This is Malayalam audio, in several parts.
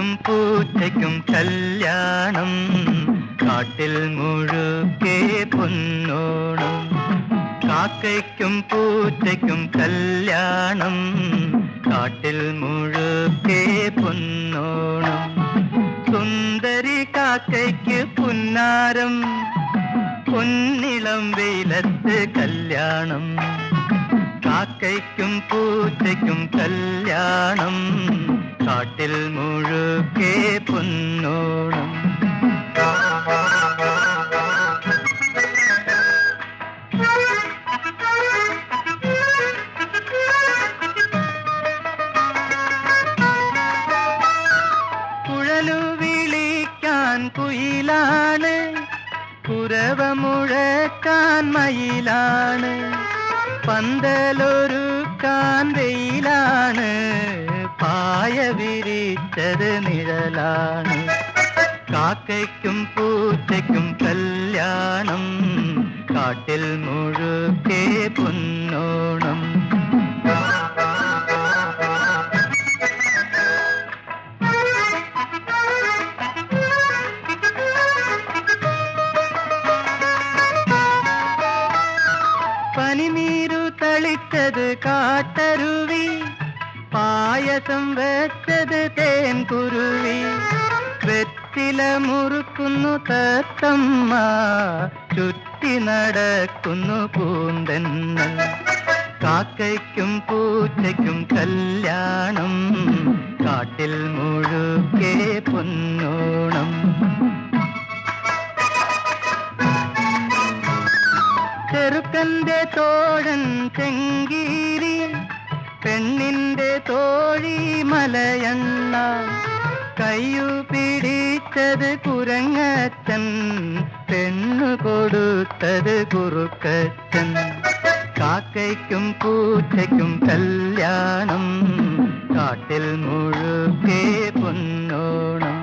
കാക്കയ്ക്കും പൂച്ചയ്ക്കും കല്യാണം, കാട്ടിൽ മുഴുക്കെ പൊന്നോണം. കാക്കയ്ക്കും പൂച്ചയ്ക്കും കല്യാണം, കാട്ടിൽ മുഴുക്കെ പൊന്നോണം. സുന്ദരി കാക്കയ്ക്ക് പുന്നാരം, പൊന്നിളം വെയിലത്ത് കല്യാണം. കാക്കയ്ക്കും പൂച്ചയ്ക്കും കല്യാണം, കാട്ടിൽ മുഴുക്കെ പൊന്നോണം. കുഴലു വിളിക്കാൻ കുയിലാണ്, കുരവ മുഴക്കാൻ മയിലാണ്. പന്തലൊരുക്കാൻ വെയിലാണ്, പായ വിരിച്ചത് നിഴലാണ്. കാക്കയ്ക്കും പൂച്ചയ്ക്കും കല്യാണം, കാട്ടിൽ മുഴുക്കെ പൊന്നോണം. പനിനീരു തളിച്ചത് കാട്ടരുവി, പായസം വെച്ചത് തേൻ കുരുവി. വെറ്റില മുറുക്കുന്നു തത്തമ്മ, ചുറ്റി നടക്കുന്നു പൂന്തെന്നൽ. കാക്കയ്ക്കും പൂച്ചയ്ക്കും കല്യാണം, കാട്ടിൽ മുഴുക്കെ പൊന്നോണം. ചെറുക്കന്റെ തോഴൻ ചെങ്കീരി, പെണ്ണിന്റെ തോഴി മലയണ്ണ. കയ്യു പിടിച്ചത് കുരങ്ങച്ചൻ, പെണ്ണു കൊടുത്തത് കുറുക്കച്ചൻ. കാക്കയ്ക്കും പൂച്ചയ്ക്കും കല്യാണം, കാട്ടിൽ മുഴുക്കെ പൊന്നോണം.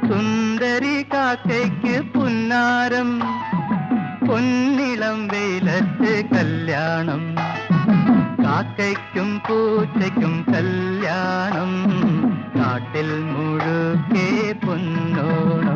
സുന്ദരി കാക്കയ്ക്ക് പുന്നാരം, പൊന്നിളം വെയിലത്ത് കല്യാണം. കാക്കയ്ക്കും പൂച്ചയ്ക്കും കല്യാണം, കാട്ടിൽ മുഴുക്കെ പൊന്നോണം.